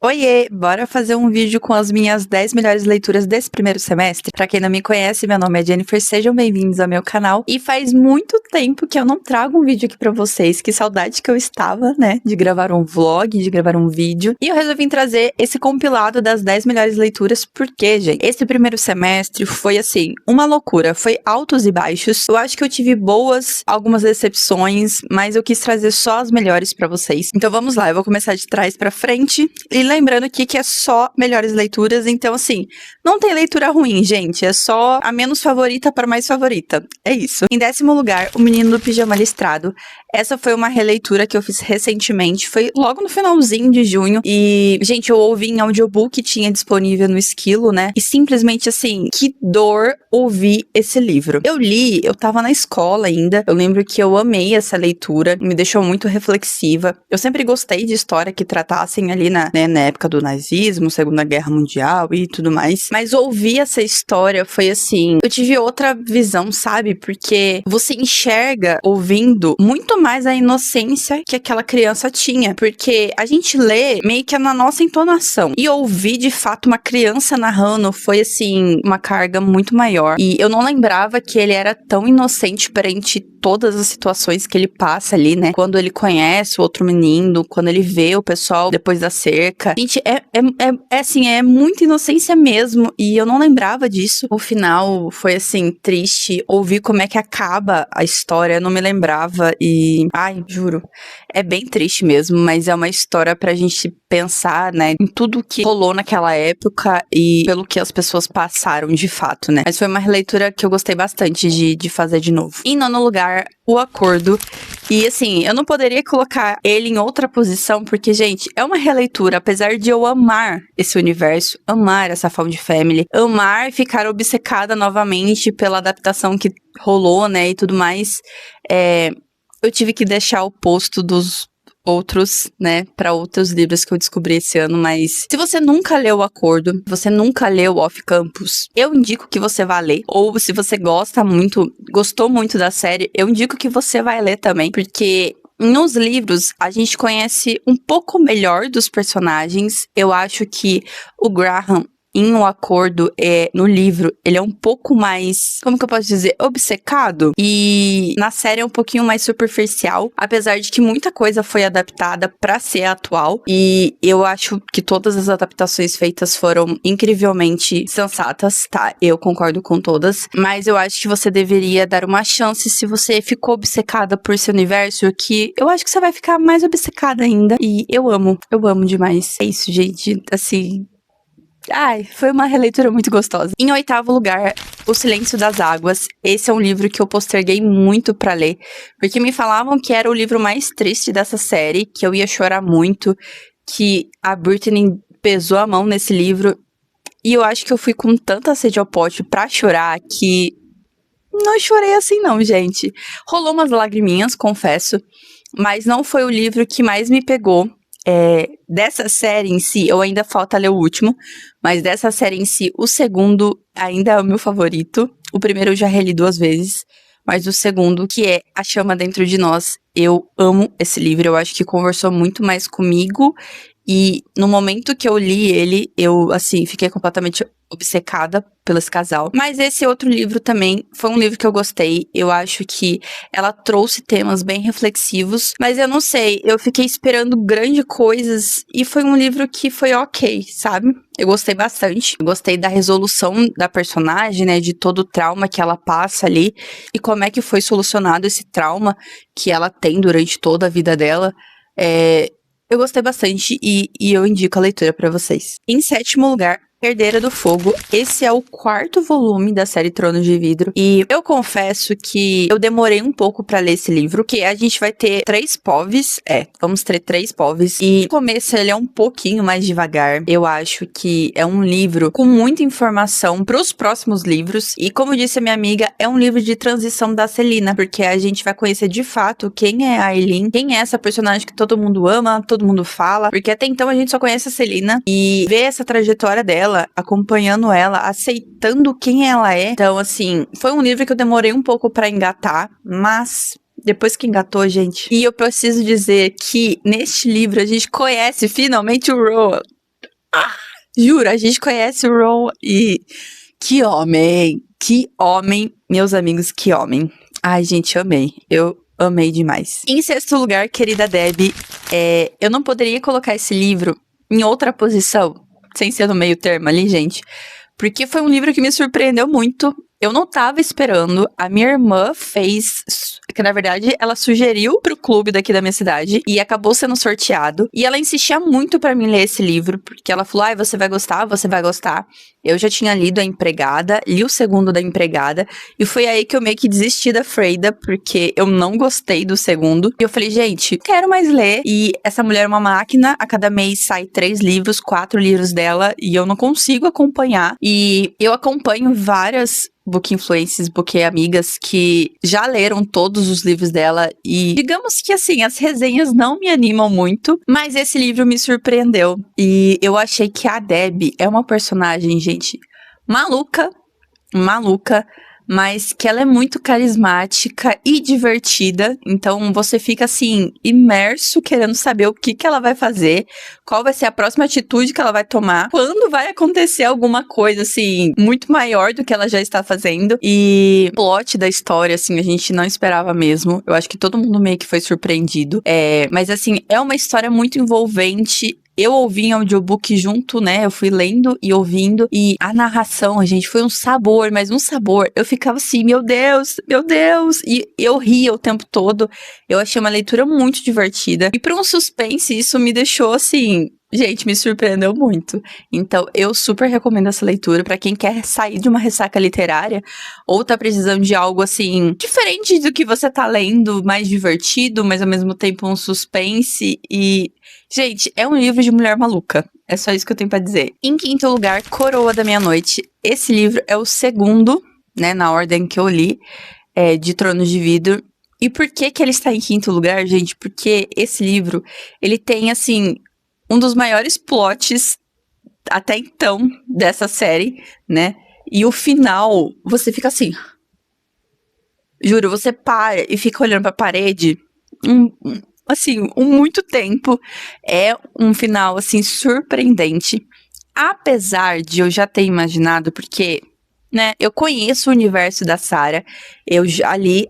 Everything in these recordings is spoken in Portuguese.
Oiê, bora fazer um vídeo com as minhas 10 melhores leituras desse primeiro semestre? Pra quem não me conhece, meu nome é Jennifer, sejam bem-vindos ao meu canal. E faz muito tempo que eu não trago um vídeo aqui pra vocês, que saudade que eu estava, né, de gravar um vlog, de gravar um vídeo. E eu resolvi trazer esse compilado das 10 melhores leituras, porque, gente, esse primeiro semestre foi, assim, uma loucura, foi altos e baixos. Eu acho que eu tive boas, algumas decepções, mas eu quis trazer só as melhores pra vocês. Então vamos lá, eu vou começar de trás pra frente. E lembrando aqui que é só melhores leituras, então assim, não tem leitura ruim, gente, é só a menos favorita para mais favorita, é isso. Em 10º lugar, O Menino do Pijama Listrado. Essa foi uma releitura que eu fiz recentemente, foi logo no finalzinho de junho, e, gente, eu ouvi em audiobook, tinha disponível no Esquilo, né, e simplesmente assim, que dor ouvir esse livro. Eu li, eu tava na escola ainda, eu lembro que eu amei essa leitura, me deixou muito reflexiva. Eu sempre gostei de história que tratassem ali na época do nazismo, Segunda Guerra Mundial e tudo mais. Mas ouvir essa história foi assim, eu tive outra visão, sabe? Porque você enxerga, ouvindo, muito mais a inocência que aquela criança tinha. Porque a gente lê meio que na nossa entonação. E ouvir, de fato, uma criança narrando foi, assim, uma carga muito maior. E eu não lembrava que ele era tão inocente perante todas as situações que ele passa ali, né? Quando ele conhece o outro menino, quando ele vê o pessoal depois da cerca. Gente, assim, é muita inocência mesmo, e eu não lembrava disso. O final foi, assim, triste. Ouvir como é que acaba a história, eu não me lembrava, e... ai, juro, é bem triste mesmo, mas é uma história pra gente pensar, né, em tudo que rolou naquela época e pelo que as pessoas passaram de fato, né. Mas foi uma releitura que eu gostei bastante de fazer de novo. Em 9º lugar, O Acordo. E assim, eu não poderia colocar ele em outra posição, porque, gente, é uma releitura, apesar de eu amar esse universo, amar essa Found Family, amar ficar obcecada novamente pela adaptação que rolou, né, e tudo mais, eu tive que deixar o posto dos outros, né, para outros livros que eu descobri esse ano, mas se você nunca leu O Acordo, você nunca leu Off Campus, eu indico que você vá ler, ou se você gostou muito da série, eu indico que você vai ler também, porque nos livros a gente conhece um pouco melhor dos personagens. Eu acho que o Graham, em O Acordo, no livro, ele é um pouco mais, como que eu posso dizer, obcecado, e na série é um pouquinho mais superficial, apesar de que muita coisa foi adaptada pra ser atual, e eu acho que todas as adaptações feitas foram incrivelmente sensatas, tá? Eu concordo com todas, mas eu acho que você deveria dar uma chance se você ficou obcecada por esse universo, que eu acho que você vai ficar mais obcecada ainda, e eu amo demais. É isso, gente, assim... ai, foi uma releitura muito gostosa. Em 8º lugar, O Silêncio das Águas. Esse é um livro que eu posterguei muito pra ler, porque me falavam que era o livro mais triste dessa série, que eu ia chorar muito, que a Brittany pesou a mão nesse livro, e eu acho que eu fui com tanta sede ao pote pra chorar que não chorei assim não, gente. Rolou umas lagriminhas, confesso, mas não foi o livro que mais me pegou. Dessa série em si, eu ainda falta ler o último, mas dessa série em si, o segundo ainda é o meu favorito. O primeiro eu já reli 2 vezes, mas o segundo, que é A Chama Dentro de Nós, eu amo esse livro, eu acho que conversou muito mais comigo, e no momento que eu li ele, eu, assim, fiquei completamente obcecada pelo esse casal. Mas esse outro livro também foi um livro que eu gostei. Eu acho que ela trouxe temas bem reflexivos, mas eu não sei, eu fiquei esperando grandes coisas e foi um livro que foi ok, sabe? Eu gostei bastante. Eu gostei da resolução da personagem, né? De todo o trauma que ela passa ali e como é que foi solucionado esse trauma que ela tem durante toda a vida dela. Eu gostei bastante e eu indico a leitura pra vocês. Em 7º lugar, Herdeira do Fogo. Esse é o 4º volume da série Tronos de Vidro. E eu confesso que eu demorei um pouco pra ler esse livro, que a gente vai ter 3 POVs. Vamos ter 3 POVs. E no começo ele é um pouquinho mais devagar. Eu acho que é um livro com muita informação pros próximos livros. E como disse a minha amiga, é um livro de transição da Celina, porque a gente vai conhecer de fato quem é a Aelin, quem é essa personagem que todo mundo ama, todo mundo fala. Porque até então a gente só conhece a Celina e ver essa trajetória dela, acompanhando ela, aceitando quem ela é. Então, assim, foi um livro que eu demorei um pouco pra engatar, mas depois que engatou, gente. E eu preciso dizer que neste livro a gente conhece finalmente o Rowan. Juro, a gente conhece o Ron e... Que homem, meus amigos, que homem. Ai, gente, amei. Eu amei demais. Em sexto lugar, querida Debbie, eu não poderia colocar esse livro em outra posição, sem ser no meio termo ali, gente, porque foi um livro que me surpreendeu muito. Eu não tava esperando. A minha irmã fez... Que, na verdade, ela sugeriu pro clube daqui da minha cidade. E acabou sendo sorteado. E ela insistia muito pra mim ler esse livro. Porque ela falou, você vai gostar, você vai gostar. Eu já tinha lido A Empregada. Li o segundo da Empregada. E foi aí que eu meio que desisti da Freida. Porque eu não gostei do segundo. E eu falei, gente, quero mais ler. E essa mulher é uma máquina. A cada mês sai 3 livros, 4 livros dela. E eu não consigo acompanhar. E eu acompanho várias... book influencers, book amigas que já leram todos os livros dela e digamos que assim, as resenhas não me animam muito, mas esse livro me surpreendeu e eu achei que a Debbie é uma personagem, gente, maluca, mas que ela é muito carismática e divertida, então você fica assim, imerso querendo saber o que ela vai fazer, qual vai ser a próxima atitude que ela vai tomar, quando vai acontecer alguma coisa assim, muito maior do que ela já está fazendo, e o plot da história, assim, a gente não esperava mesmo, eu acho que todo mundo meio que foi surpreendido, mas assim, é uma história muito envolvente. Eu ouvi em audiobook junto, né? Eu fui lendo e ouvindo. E a narração, gente, foi um sabor, mas um sabor. Eu ficava assim, meu Deus, meu Deus. E eu ria o tempo todo. Eu achei uma leitura muito divertida. E para um suspense, isso me deixou assim... Gente, me surpreendeu muito. Então, eu super recomendo essa leitura pra quem quer sair de uma ressaca literária ou tá precisando de algo, assim, diferente do que você tá lendo, mais divertido, mas ao mesmo tempo um suspense e... Gente, é um livro de mulher maluca. É só isso que eu tenho pra dizer. Em quinto lugar, Coroa da Meia-Noite. Esse livro é o segundo, né, na ordem que eu li, de Tronos de Vidro. E por que ele está em quinto lugar, gente? Porque esse livro, ele tem, assim... um dos maiores plots até então dessa série, né? E o final, você fica assim... Juro, você para e fica olhando pra parede... assim, muito tempo. É um final, assim, surpreendente. Apesar de eu já ter imaginado, porque, né, eu conheço o universo da Sarah. Eu já li...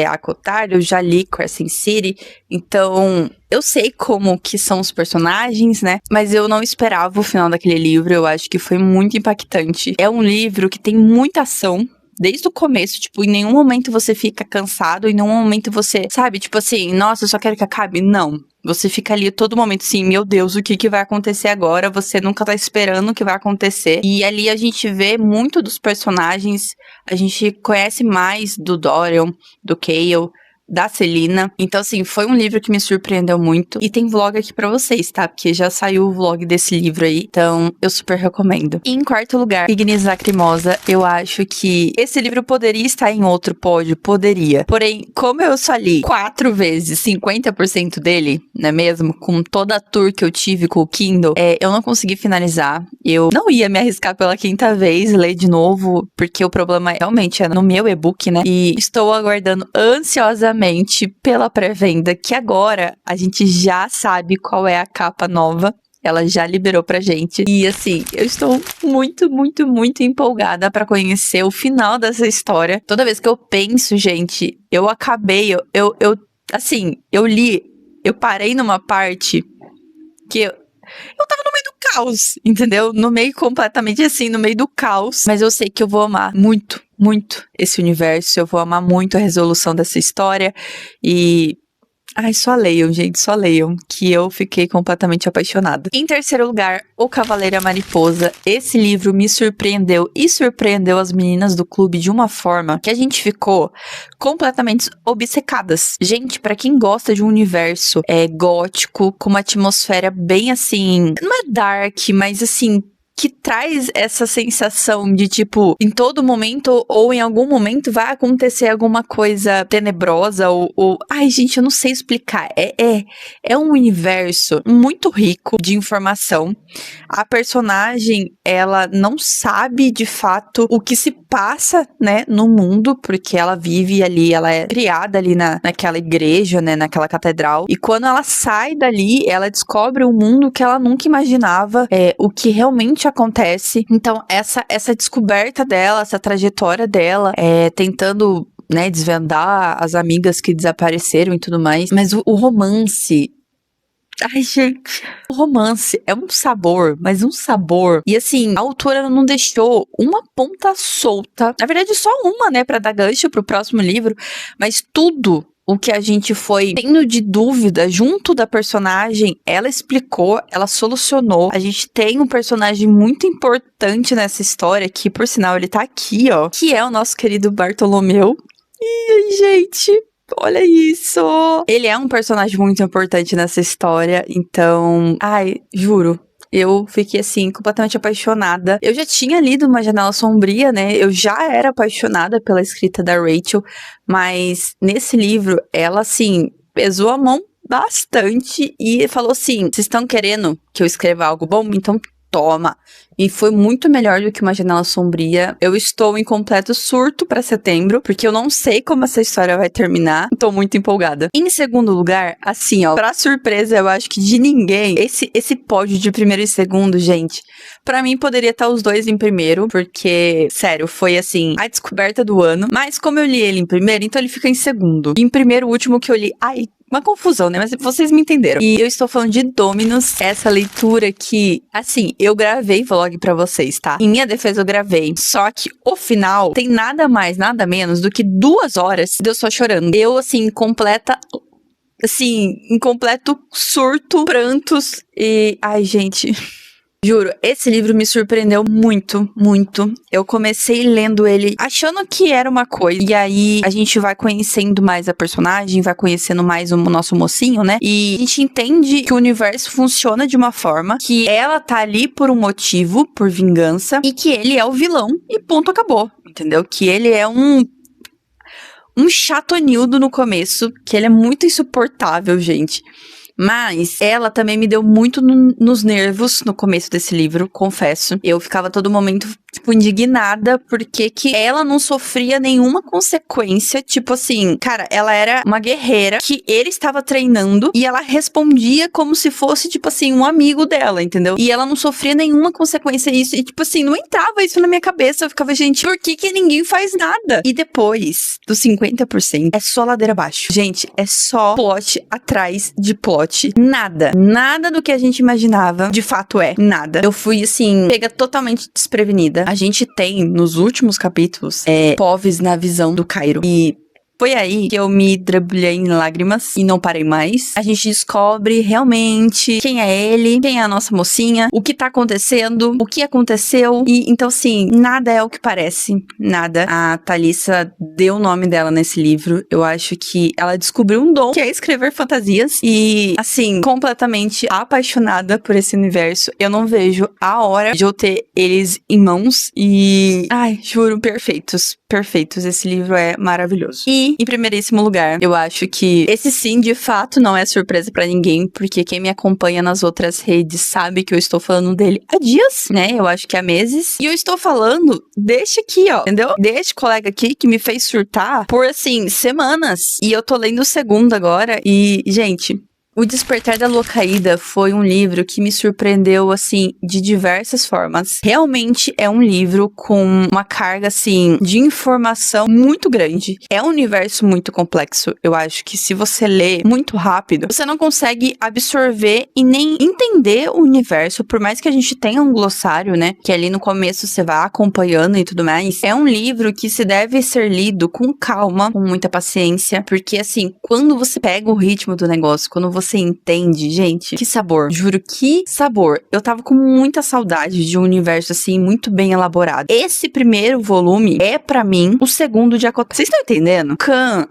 a Cotar, eu já li Crescent City, então eu sei como que são os personagens, né? Mas eu não esperava o final daquele livro, eu acho que foi muito impactante. É um livro que tem muita ação, desde o começo, tipo, em nenhum momento você fica cansado, em nenhum momento você, sabe, tipo assim, nossa, eu só quero que acabe. Não. Você fica ali todo momento assim, meu Deus, o que vai acontecer agora? Você nunca tá esperando o que vai acontecer. E ali a gente vê muito dos personagens, a gente conhece mais do Dorian, do Cale, da Celina. Então, assim, foi um livro que me surpreendeu muito. E tem vlog aqui pra vocês, tá? Porque já saiu o vlog desse livro aí. Então, eu super recomendo. E em quarto lugar, Ignis Lacrimosa. Eu acho que esse livro poderia estar em outro pódio. Poderia. Porém, como eu só li 4 vezes 50% dele, não é mesmo? Com toda a tour que eu tive com o Kindle, eu não consegui finalizar. Eu não ia me arriscar pela 5ª vez, ler de novo, porque o problema realmente é no meu e-book, né? E estou aguardando ansiosamente pela pré-venda, que agora a gente já sabe qual é a capa nova. Ela já liberou pra gente. E assim, eu estou muito, muito, muito empolgada pra conhecer o final dessa história. Toda vez que eu penso, gente, eu acabei, assim, eu li, eu parei numa parte que eu tava no meio do caos, entendeu? No meio completamente assim, no meio do caos. Mas eu sei que eu vou amar muito, muito esse universo. Eu vou amar muito a resolução dessa história. E... ai, só leiam, gente, só leiam, que eu fiquei completamente apaixonada. Em terceiro lugar, O Cavaleiro e a Mariposa. Esse livro me surpreendeu e surpreendeu as meninas do clube de uma forma que a gente ficou completamente obcecadas. Gente, pra quem gosta de um universo gótico, com uma atmosfera bem assim, não é dark, mas assim, que traz essa sensação de, tipo, em todo momento ou em algum momento vai acontecer alguma coisa tenebrosa ou... Ai, gente, eu não sei explicar. É um universo muito rico de informação. A personagem, ela não sabe, de fato, o que se passa, né, no mundo, porque ela vive ali, ela é criada ali naquela igreja, né, naquela catedral. E quando ela sai dali, ela descobre um mundo que ela nunca imaginava, o que realmente acontece. Então, essa descoberta dela, essa trajetória dela, tentando, né, desvendar as amigas que desapareceram e tudo mais. Mas o romance... Ai, gente, o romance é um sabor, mas um sabor. E assim, a autora não deixou uma ponta solta. Na verdade, só uma, né, pra dar gancho pro próximo livro. Mas tudo o que a gente foi tendo de dúvida junto da personagem, ela explicou, ela solucionou. A gente tem um personagem muito importante nessa história, que por sinal ele tá aqui, ó, que é o nosso querido Bartolomeu. E, gente... Olha isso! Ele é um personagem muito importante nessa história, então... Ai, juro, eu fiquei, assim, completamente apaixonada. Eu já tinha lido Uma Janela Sombria, né? Eu já era apaixonada pela escrita da Rachel, mas nesse livro, ela, assim, pesou a mão bastante e falou assim, vocês estão querendo que eu escreva algo bom? Então toma. E foi muito melhor do que Uma Janela Sombria. Eu estou em completo surto pra setembro, porque eu não sei como essa história vai terminar. Tô muito empolgada. Em segundo lugar, assim, ó, pra surpresa, eu acho que de ninguém, esse pódio de primeiro e segundo, gente, pra mim poderia estar os dois em primeiro, porque, sério, foi assim, a descoberta do ano. Mas como eu li ele em primeiro, então ele fica em segundo. E em primeiro, o último que eu li, ai, uma confusão, né? Mas vocês me entenderam. E eu estou falando de Dominus, essa leitura que, assim, eu gravei vlog pra vocês, tá? Em minha defesa eu gravei. Só que o final tem nada mais, nada menos do que 2 horas de eu só chorando. Eu, assim, em completo surto, prantos e... Ai, gente... Juro, esse livro me surpreendeu muito, muito. Eu comecei lendo ele achando que era uma coisa. E aí, a gente vai conhecendo mais a personagem, vai conhecendo mais o nosso mocinho, né? E a gente entende que o universo funciona de uma forma, que ela tá ali por um motivo, por vingança, e que ele é o vilão, e ponto, acabou. Entendeu? Que ele é um chatonildo no começo, que ele é muito insuportável, gente. Mas ela também me deu muito nos nervos no começo desse livro, confesso. Eu ficava todo momento, tipo, indignada porque que ela não sofria nenhuma consequência. Tipo assim, cara, ela era uma guerreira que ele estava treinando e ela respondia como se fosse, tipo assim, um amigo dela, entendeu? E ela não sofria nenhuma consequência isso. E, tipo assim, não entrava isso na minha cabeça. Eu ficava, gente, por que ninguém faz nada? E depois dos 50%, é só ladeira abaixo. Gente, é só plot atrás de plot. Nada do que a gente imaginava, de fato nada. Eu fui, assim, pega totalmente desprevenida. A gente tem, nos últimos capítulos, povos na visão do Cairo. E foi aí que eu me debulhei em lágrimas e não parei mais. A gente descobre realmente quem é ele, quem é a nossa mocinha, o que tá acontecendo, o que aconteceu. E então, assim, nada é o que parece. Nada. A Thalissa deu o nome dela nesse livro. Eu acho que ela descobriu um dom, que é escrever fantasias. E, assim, completamente apaixonada por esse universo. Eu não vejo a hora de eu ter eles em mãos. E, ai, juro, perfeitos. Perfeitos. Esse livro é maravilhoso. E, em primeiríssimo lugar, eu acho que esse sim, de fato, não é surpresa pra ninguém, porque quem me acompanha nas outras redes sabe que eu estou falando dele há dias, né? Eu acho que há meses. E eu estou falando deste aqui, ó, entendeu? Deste colega aqui que me fez surtar por, assim, semanas. E eu tô lendo o segundo agora e, gente... O Despertar da Lua Caída foi um livro que me surpreendeu, assim, de diversas formas. Realmente é um livro com uma carga, assim, de informação muito grande. É um universo muito complexo. Eu acho que se você lê muito rápido, você não consegue absorver e nem entender o universo, por mais que a gente tenha um glossário, né, que ali no começo você vai acompanhando e tudo mais. É um livro que se deve ser lido com calma, com muita paciência, porque, assim, quando você pega o ritmo do negócio, quando você você entende, gente, que sabor. Juro, que sabor. Eu tava com muita saudade de um universo, assim, muito bem elaborado. Esse primeiro volume é, pra mim, o segundo de Akotar. Vocês estão entendendo? Khan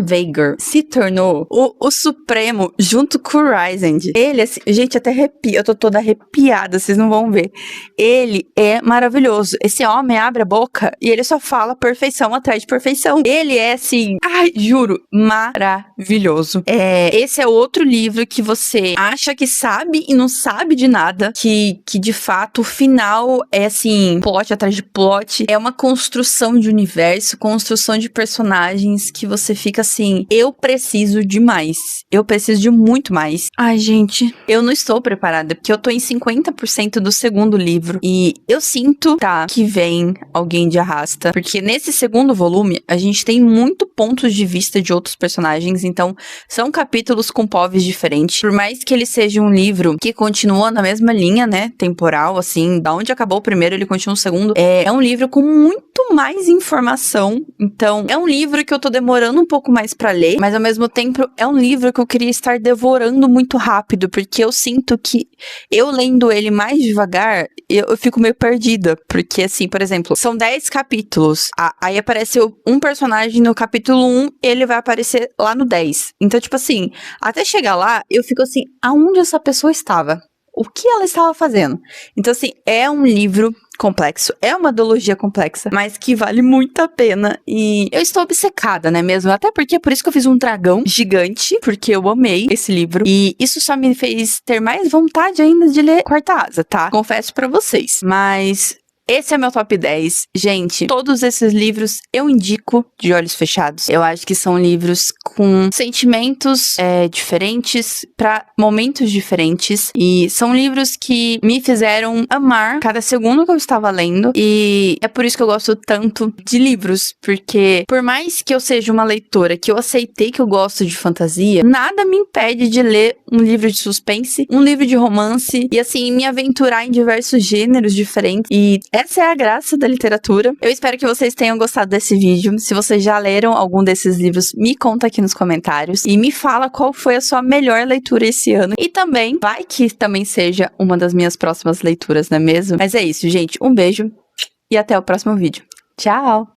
Veigar se tornou o supremo junto com o Rysand. Ele, assim, gente, até arrepia. Eu tô toda arrepiada, vocês não vão ver. Ele é maravilhoso. Esse homem abre a boca e ele só fala perfeição atrás de perfeição. Ele é, assim, ai, juro, maravilhoso. Esse é outro livro que você acha que sabe e não sabe de nada, que de fato o final é, assim, plot atrás de plot. É uma construção de universo, construção de personagens que você fica assim, eu preciso de mais. Eu preciso de muito mais. Ai, gente, eu não estou preparada, porque eu tô em 50% do segundo livro e eu sinto, tá, que vem alguém de arrasta, porque nesse segundo volume a gente tem muito pontos de vista de outros personagens, então são capítulos com povos diferentes. Por mais que ele seja um livro que continua na mesma linha, né, temporal, assim, da onde acabou o primeiro, ele continua o segundo, é um livro com muito mais informação, então é um livro que eu tô demorando um pouco mais pra ler, mas ao mesmo tempo é um livro que eu queria estar devorando muito rápido, porque eu sinto que eu lendo ele mais devagar, eu fico meio perdida, porque assim, por exemplo, são 10 capítulos, aí aparece um personagem no capítulo 1, ele vai aparecer lá no 10, então tipo assim, até chegar lá, eu fico assim, aonde essa pessoa estava? O que ela estava fazendo? Então assim, é um livro complexo, é uma duologia complexa, mas que vale muito a pena, e eu estou obcecada, né mesmo? Até porque é por isso que eu fiz um dragão gigante, porque eu amei esse livro, e isso só me fez ter mais vontade ainda de ler Quarta Asa, tá? Confesso pra vocês, mas esse é meu top 10. Gente, todos esses livros eu indico de olhos fechados. Eu acho que são livros com sentimentos diferentes, pra momentos diferentes. E são livros que me fizeram amar cada segundo que eu estava lendo. E é por isso que eu gosto tanto de livros. Porque por mais que eu seja uma leitora, que eu aceitei que eu gosto de fantasia, nada me impede de ler um livro de suspense, um livro de romance. E assim, me aventurar em diversos gêneros diferentes. E essa é a graça da literatura. Eu espero que vocês tenham gostado desse vídeo. Se vocês já leram algum desses livros, me conta aqui nos comentários. E me fala qual foi a sua melhor leitura esse ano. E também, vai que também seja uma das minhas próximas leituras, não é mesmo? Mas é isso, gente. Um beijo e até o próximo vídeo. Tchau!